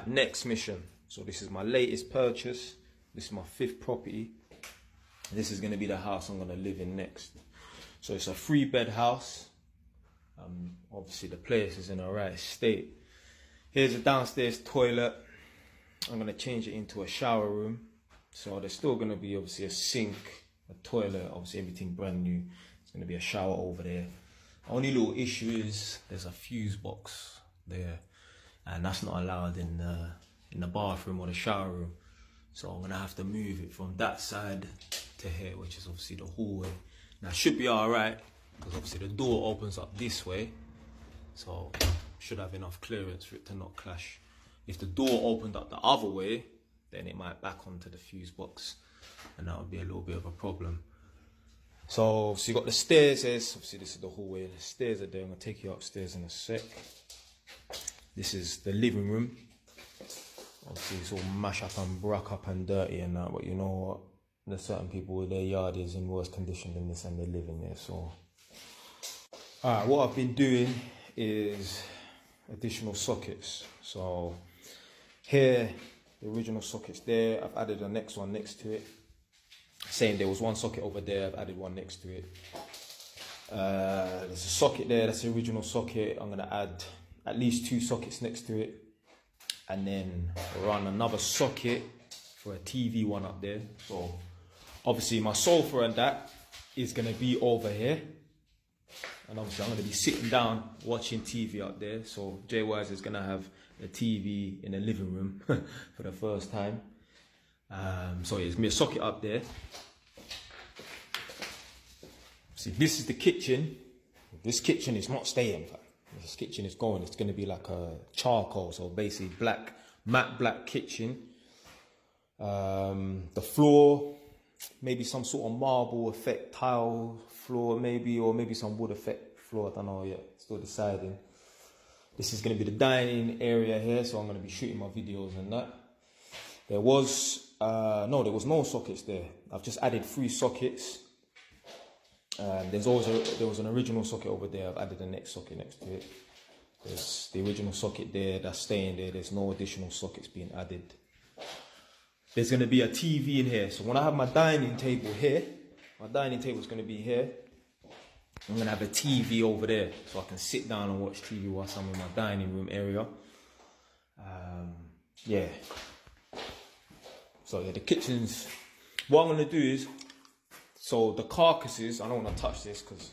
Next mission. So this is my latest purchase. This is my 5th property. This is going to be the house I'm going to live in next. So it's a 3-bed house. Obviously the place is in a right state. Here's a downstairs toilet. I'm going to change it into a shower room. So there's still going to be obviously a sink, a toilet, obviously everything brand new. There's going to be a shower over there. Only little issue is there's a fuse box there, and that's not allowed in the bathroom or the shower room. So I'm gonna have to move it from that side to here, which is obviously the hallway. Now it should be alright, because obviously the door opens up this way, so should have enough clearance for it to not clash. If the door opened up the other way, then it might back onto the fuse box, and that would be a little bit of a problem. So you got the stairs here. So obviously this is the hallway. The stairs are there. I'm gonna take you upstairs in a sec. This is the living room. Obviously it's all mashed up and broke up and dirty and that, but you know what? There's certain people with their yard is in worse condition than this and they live in there. So alright, what I've been doing is additional sockets. So here, the original sockets there, I've added the next one next to it. Saying there was one socket over there, I've added one next to it. There's a socket there, that's the original socket. I'm gonna add at least 2 sockets next to it, and then run another socket for a TV one up there. So obviously my sofa and that is gonna be over here, and obviously I'm gonna be sitting down watching TV up there. So Jay Wise is gonna have a TV in the living room for the first time. So there's gonna be a socket up there. See, this is the kitchen. This kitchen is not staying, fam. This kitchen is going. It's gonna be like a charcoal, so basically black, matte black kitchen. The floor, maybe some sort of marble effect tile floor, maybe, or maybe some wood effect floor. I don't know yet. Still deciding. This is gonna be the dining area here, so I'm gonna be shooting my videos and that. There was no sockets there. I've just added 3 sockets. There was an original socket over there. I've added the next socket next to it. There's the original socket there that's staying there. There's no additional sockets being added. There's going to be a TV in here. So when I have my dining table here, my dining table is going to be here. I'm going to have a TV over there, so I can sit down and watch TV whilst I'm in my dining room area. Yeah. So yeah, the kitchens. What I'm gonna do is, so the carcasses. I don't want to touch this because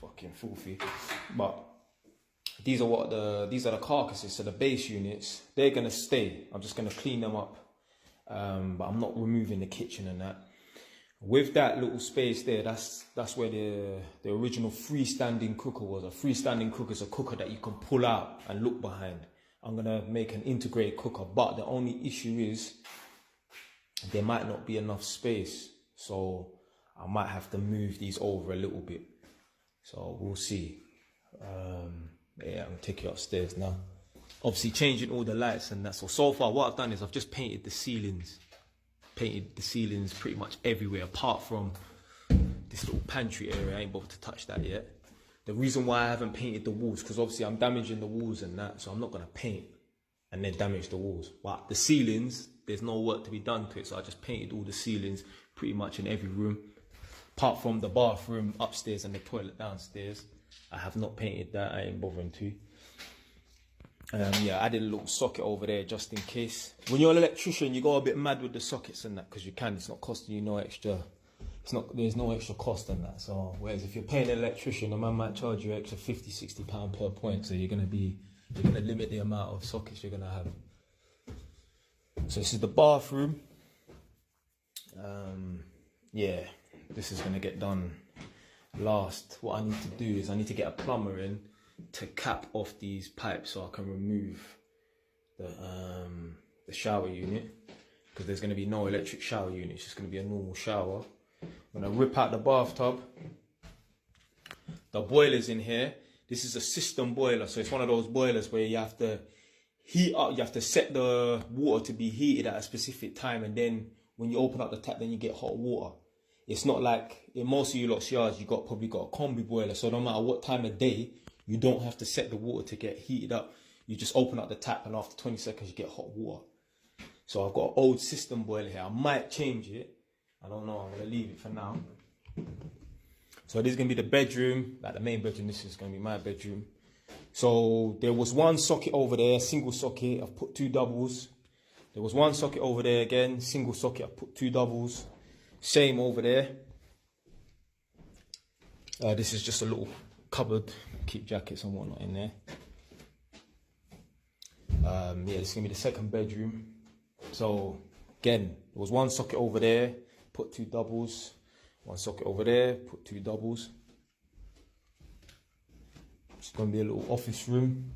fucking filthy. But these are the carcasses. So the base units, they're gonna stay. I'm just gonna clean them up, but I'm not removing the kitchen and that. With that little space there, that's where the original freestanding cooker was. A freestanding cooker is a cooker that you can pull out and look behind. I'm gonna make an integrated cooker, but the only issue is there might not be enough space, so I might have to move these over a little bit. So we'll see. Yeah, I'm gonna take you upstairs now. Obviously changing all the lights and that. So far what I've done is I've just painted the ceilings. Painted the ceilings pretty much everywhere apart from this little pantry area. I ain't bothered to touch that yet. The reason why I haven't painted the walls, because obviously I'm damaging the walls and that, so I'm not gonna paint and then damage the walls. But the ceilings, there's no work to be done to it, so I just painted all the ceilings pretty much in every room, apart from the bathroom upstairs and the toilet downstairs. I have not painted that, I ain't bothering to. Yeah, I added a little socket over there just in case. When you're an electrician, you go a bit mad with the sockets and that, because you can. It's not costing you no extra. There's no extra cost on that. So whereas if you're paying an electrician, a man might charge you extra £50-60 per point. So you're gonna limit the amount of sockets you're gonna have. So this is the bathroom. Yeah, this is gonna get done last. What I need to do is I need to get a plumber in to cap off these pipes so I can remove the shower unit, because there's going to be no electric shower unit. It's just going to be a normal shower. I'm going to rip out the bathtub. The boiler's in here. This is a system boiler, so it's one of those boilers where you have to heat up, you have to set the water to be heated at a specific time, and then when you open up the tap, then you get hot water. It's not like in most of you lot's yards, you probably got a combi boiler, so no matter what time of day, you don't have to set the water to get heated up. you just open up the tap and after 20 seconds you get hot water. So I've got an old system boiler here. I might change it. I don't know. I'm going to leave it for now. So this is going to be the bedroom, like the main bedroom. This is going to be my bedroom. So there was one socket over there, single socket. I've put 2 doubles. There was one socket over there again, single socket. I've put 2 doubles. Same over there. This is just a little cupboard. Keep jackets and whatnot in there. Yeah, this is going to be the second bedroom. So again, there was one socket over there, put 2 doubles. One socket over there, put 2 doubles. It's going to be a little office room.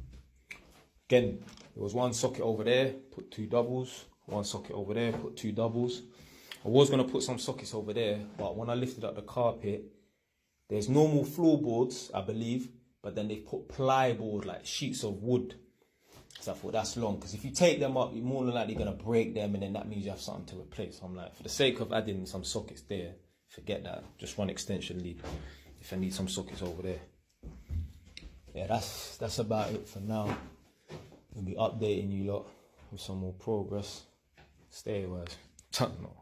Again, there was one socket over there, put 2 doubles. One socket over there, put 2 doubles. I was going to put some sockets over there, but when I lifted up the carpet, there's normal floorboards, I believe, but then they put plyboard, like sheets of wood. So I thought that's long, because if you take them up, you're more than likely going to break them, and then that means you have something to replace. So I'm like, for the sake of adding some sockets there, forget that. Just one extension lead if I need some sockets over there. Yeah, that's about it for now. We'll be updating you lot with some more progress. Stay wise. Don't know.